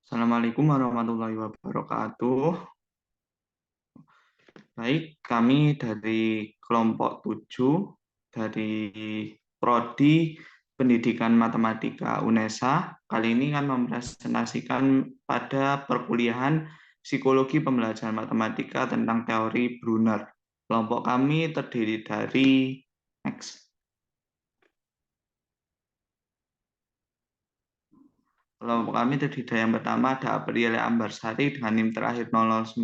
Assalamualaikum warahmatullahi wabarakatuh. Baik, kami dari kelompok 7 dari Prodi Pendidikan Matematika UNESA. Kali ini akan mempresentasikan pada perkuliahan Psikologi Pembelajaran Matematika tentang teori Brunner. Kelompok kami terdiri dari Next. Kelompok kami terdiri dari yang pertama ada Aprilia Ambarsari dengan NIM terakhir 009,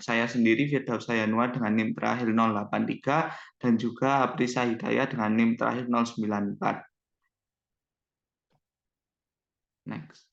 saya sendiri Firdaus Yanua dengan NIM terakhir 083, dan juga Aprisa Hidayah dengan NIM terakhir 094. Next.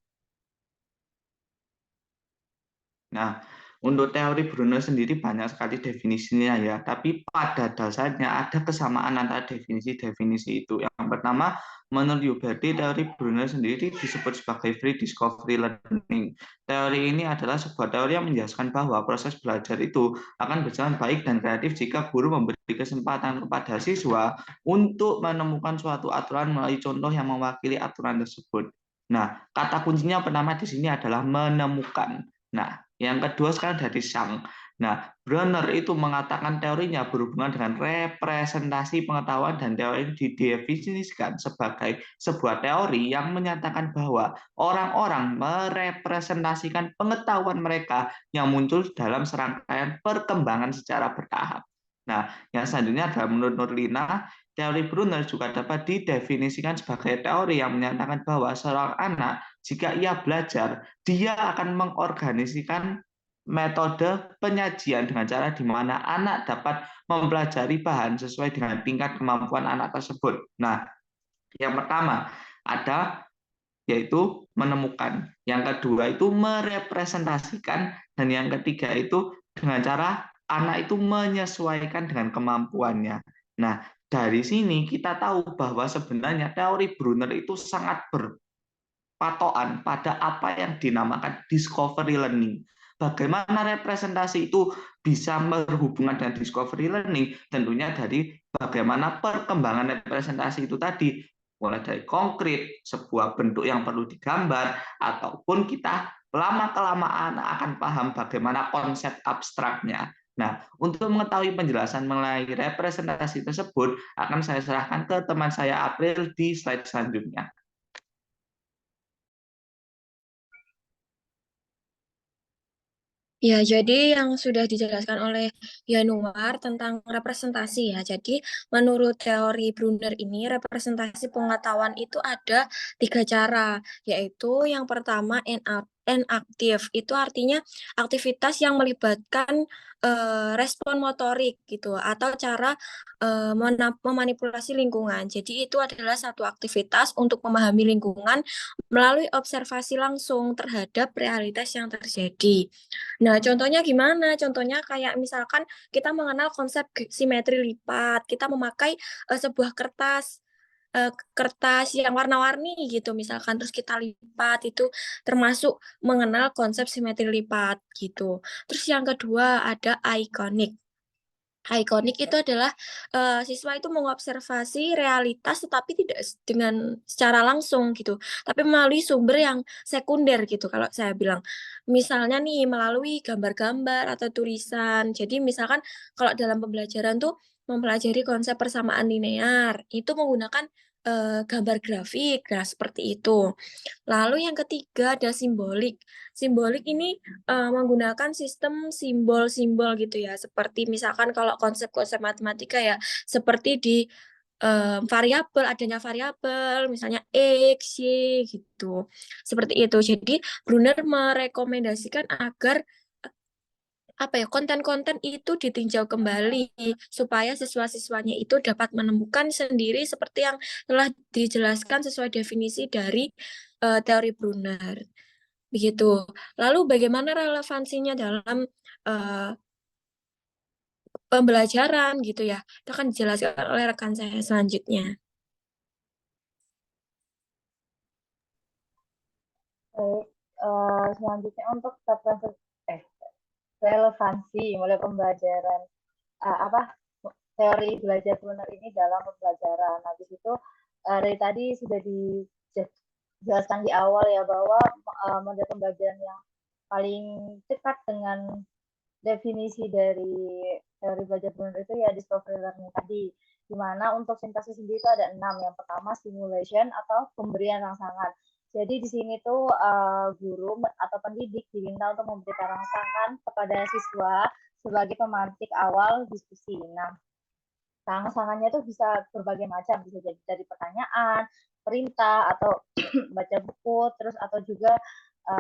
Nah, untuk teori Brunner sendiri banyak sekali definisinya ya, tapi pada dasarnya ada kesamaan antara definisi-definisi itu. Yang pertama, menurut Huberti, teori Brunner sendiri disebut sebagai free discovery learning. Teori ini adalah sebuah teori yang menjelaskan bahwa proses belajar itu akan berjalan baik dan kreatif jika guru memberi kesempatan kepada siswa untuk menemukan suatu aturan melalui contoh yang mewakili aturan tersebut. Nah, kata kuncinya pertama di sini adalah menemukan. Nah, yang kedua sekarang dari Sang. Nah, Bronner itu mengatakan teorinya berhubungan dengan representasi pengetahuan dan teori ini didefinisikan sebagai sebuah teori yang menyatakan bahwa orang-orang merepresentasikan pengetahuan mereka yang muncul dalam serangkaian perkembangan secara bertahap. Nah, yang selanjutnya adalah menurut Nurlina, teori Brunner juga dapat didefinisikan sebagai teori yang menyatakan bahwa seorang anak jika ia belajar, dia akan mengorganisasikan metode penyajian dengan cara di mana anak dapat mempelajari bahan sesuai dengan tingkat kemampuan anak tersebut. Nah, yang pertama ada yaitu menemukan, yang kedua itu merepresentasikan, dan yang ketiga itu dengan cara anak itu menyesuaikan dengan kemampuannya. Nah, dari sini kita tahu bahwa sebenarnya teori Brunner itu sangat patokan pada apa yang dinamakan discovery learning. Bagaimana representasi itu bisa berhubungan dengan discovery learning? Tentunya dari bagaimana perkembangan representasi itu tadi, mulai dari konkret, sebuah bentuk yang perlu digambar, ataupun kita lama-kelamaan akan paham bagaimana konsep abstraknya. Nah, untuk mengetahui penjelasan mengenai representasi tersebut, akan saya serahkan ke teman saya April di slide selanjutnya. Ya, jadi yang sudah dijelaskan oleh Yanuar tentang representasi ya. Jadi menurut teori Brunner ini representasi pengetahuan itu ada tiga cara, yaitu yang pertama enaktif, itu artinya aktivitas yang melibatkan respon motorik gitu atau cara memanipulasi lingkungan. Jadi itu adalah satu aktivitas untuk memahami lingkungan melalui observasi langsung terhadap realitas yang terjadi. Nah, contohnya gimana? Contohnya kayak misalkan kita mengenal konsep simetri lipat, kita memakai sebuah kertas yang warna-warni gitu misalkan terus kita lipat itu termasuk mengenal konsep simetri lipat gitu. Terus yang kedua ada ikonik. Ikonik itu adalah siswa itu mengobservasi realitas tetapi tidak dengan secara langsung gitu, tapi melalui sumber yang sekunder gitu kalau saya bilang. Misalnya nih melalui gambar-gambar atau tulisan. Jadi misalkan kalau dalam pembelajaran tuh mempelajari konsep persamaan linear, itu menggunakan gambar grafik, nah seperti itu. Lalu yang ketiga ada simbolik. Simbolik ini menggunakan sistem simbol-simbol gitu ya, seperti misalkan kalau konsep-konsep matematika ya, seperti di variabel, adanya variabel, misalnya X, Y, gitu. Seperti itu. Jadi Brunner merekomendasikan agar apa ya, konten-konten itu ditinjau kembali supaya siswa-siswanya itu dapat menemukan sendiri seperti yang telah dijelaskan sesuai definisi dari teori Brunner. Begitu. Lalu bagaimana relevansinya dalam uh, pembelajaran gitu ya? Itu akan dijelaskan oleh rekan saya selanjutnya. Baik, selanjutnya untuk eh, relevansi mulai pembelajaran apa teori belajar benar ini dalam pembelajaran. Habis itu dari tadi sudah jelaskan di awal ya bahwa model pembelajaran yang paling dekat dengan definisi dari teori belajar benar itu ya discovery learning tadi. Di mana untuk sintaksis sendiri itu ada 6. Yang pertama simulation atau pemberian rangsangan. Jadi di sini tuh guru atau pendidik diminta untuk memberikan rangsangan kepada siswa sebagai pemantik awal diskusi. Nah, rangsangannya itu bisa berbagai macam, bisa jadi dari pertanyaan, perintah, atau baca buku, terus atau juga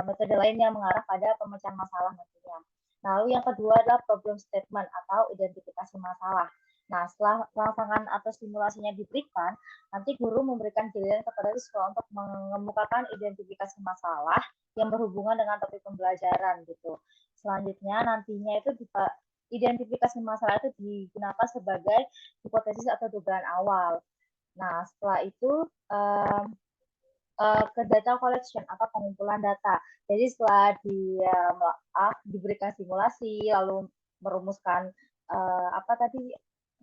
metode lain yang mengarah pada pemecahan masalah nantinya. Lalu yang kedua adalah problem statement atau identifikasi masalah. Nah, setelah rangsangan atau simulasinya diberikan, nanti guru memberikan giliran kepada siswa untuk mengemukakan identifikasi masalah yang berhubungan dengan topik pembelajaran gitu. Selanjutnya nantinya itu identifikasi masalah itu digunakan sebagai hipotesis atau dugaan awal. Nah, setelah itu ke data collection atau pengumpulan data. Jadi setelah diberikan simulasi, lalu merumuskan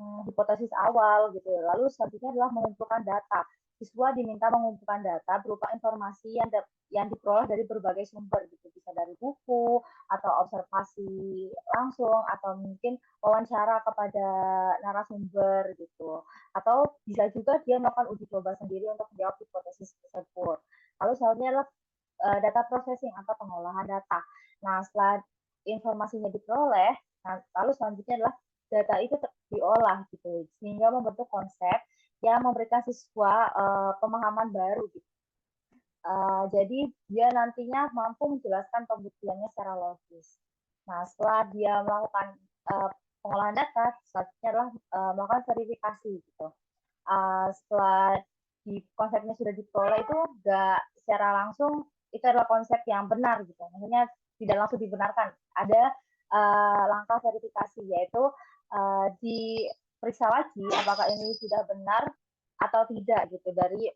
hipotesis awal gitu. Lalu selanjutnya adalah mengumpulkan data. Siswa diminta mengumpulkan data berupa informasi yang diperoleh dari berbagai sumber gitu, bisa dari buku atau observasi langsung atau mungkin wawancara kepada narasumber gitu, atau bisa juga dia melakukan uji coba sendiri untuk menjawab hipotesis tersebut. Lalu selanjutnya adalah data processing atau pengolahan data. Nah, setelah informasinya diperoleh, lalu selanjutnya adalah data itu diolah gitu sehingga membentuk konsep yang memberikan siswa pemahaman baru gitu. Jadi dia nantinya mampu menjelaskan pembuktiannya secara logis. Nah, setelah dia melakukan pengolahan data, selanjutnya adalah melakukan verifikasi gitu. Setelah konsepnya sudah diperoleh itu nggak secara langsung itu adalah konsep yang benar gitu. Maksudnya tidak langsung dibenarkan. Ada langkah verifikasi, yaitu diperiksa lagi apakah ini sudah benar atau tidak gitu dari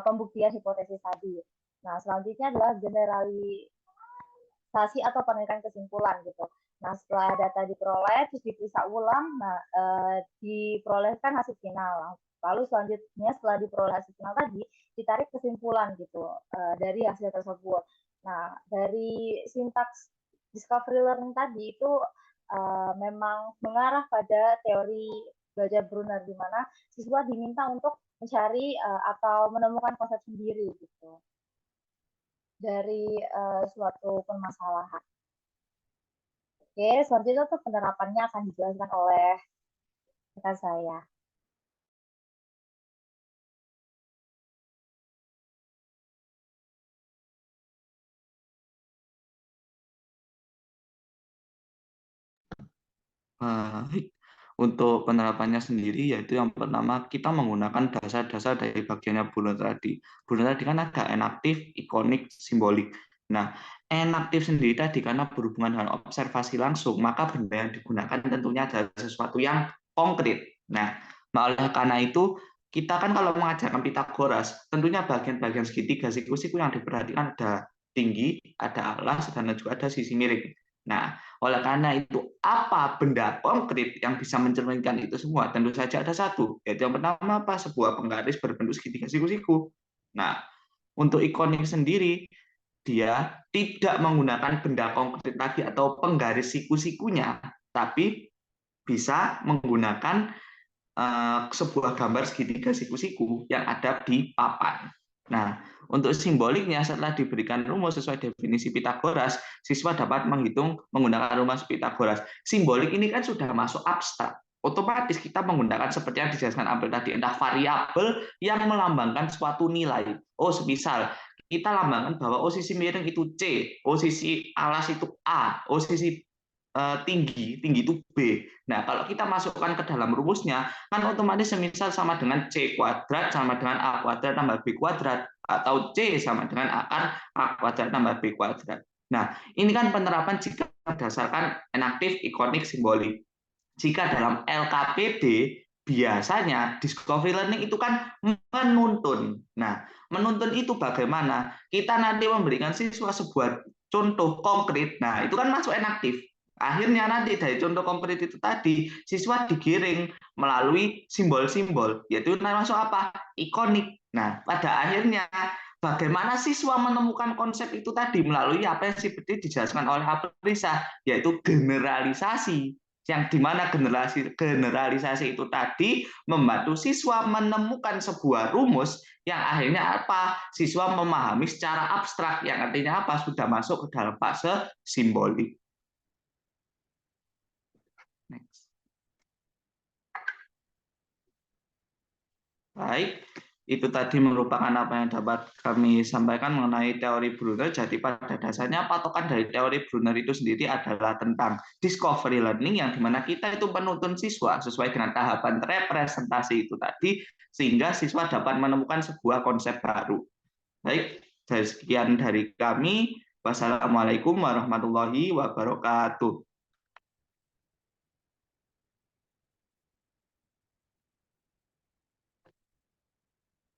pembuktian hipotesis tadi. Nah, selanjutnya adalah generalisasi atau penelitian kesimpulan gitu. Nah, setelah data diperoleh terus diperiksa ulang, nah diperolehkan hasil final. Lalu selanjutnya setelah diperoleh hasil final tadi ditarik kesimpulan gitu dari hasil tersebut. Nah, dari sintaks discovery learning tadi itu memang mengarah pada teori belajar Brunner, di mana siswa diminta untuk mencari atau menemukan konsep sendiri gitu dari suatu permasalahan. Oke, selanjutnya tuh penerapannya akan dijelaskan oleh rekan saya. Untuk penerapannya sendiri, yaitu yang pertama kita menggunakan dasar-dasar dari bagiannya Brunner tadi. Brunner tadi kan ada enaktif, ikonik, simbolik. Nah, enaktif sendiri tadi karena berhubungan dengan observasi langsung, maka benda yang digunakan tentunya adalah sesuatu yang konkret. Nah, oleh karena itu kita kan kalau mengajarkan Pitagoras, tentunya bagian-bagian segitiga siku-siku yang diperhatikan ada tinggi, ada alas, dan juga ada sisi miring. Nah, oleh karena itu, apa benda konkret yang bisa mencerminkan itu semua? Tentu saja ada satu, yaitu yang pertama apa? Sebuah penggaris berbentuk segitiga siku-siku. Nah, untuk ikonik sendiri, dia tidak menggunakan benda konkret tadi atau penggaris siku-sikunya, tapi bisa menggunakan sebuah gambar segitiga siku-siku yang ada di papan. Nah, untuk simboliknya setelah diberikan rumus sesuai definisi Pitagoras, siswa dapat menghitung menggunakan rumus Pitagoras. Simbolik ini kan sudah masuk abstrak. Otomatis kita menggunakan seperti yang dijelaskan Abel tadi, entah variabel yang melambangkan suatu nilai. Oh, semisal kita lambangkan bahwa sisi miring itu C, sisi alas itu A, sisi tinggi itu B. Nah, kalau kita masukkan ke dalam rumusnya, kan otomatis semisal sama dengan C kuadrat sama dengan A kuadrat tambah B kuadrat, atau C sama dengan akar A kuadrat tambah B kuadrat. Nah, ini kan penerapan jika berdasarkan enaktif, ikonik, simbolik. Jika dalam LKPD, biasanya discovery learning itu kan menuntun. Nah, menuntun itu bagaimana? Kita nanti memberikan siswa sebuah contoh konkret. Nah, itu kan masuk enaktif. Akhirnya nanti dari contoh konkret itu tadi, siswa digiring melalui simbol-simbol, yaitu masuk apa? Ikonik. Nah, pada akhirnya bagaimana siswa menemukan konsep itu tadi melalui apa yang seperti dijelaskan oleh Aprisa, yaitu generalisasi. Yang dimana generalisasi itu tadi membantu siswa menemukan sebuah rumus yang akhirnya apa? Siswa memahami secara abstrak, yang artinya apa? Sudah masuk ke dalam fase simbolik. Next. Baik, itu tadi merupakan apa yang dapat kami sampaikan mengenai teori Brunner. Jadi pada dasarnya patokan dari teori Brunner itu sendiri adalah tentang discovery learning, yang dimana kita itu menuntun siswa sesuai dengan tahapan representasi itu tadi, sehingga siswa dapat menemukan sebuah konsep baru. Baik, sekian dari kami. Wassalamualaikum warahmatullahi wabarakatuh.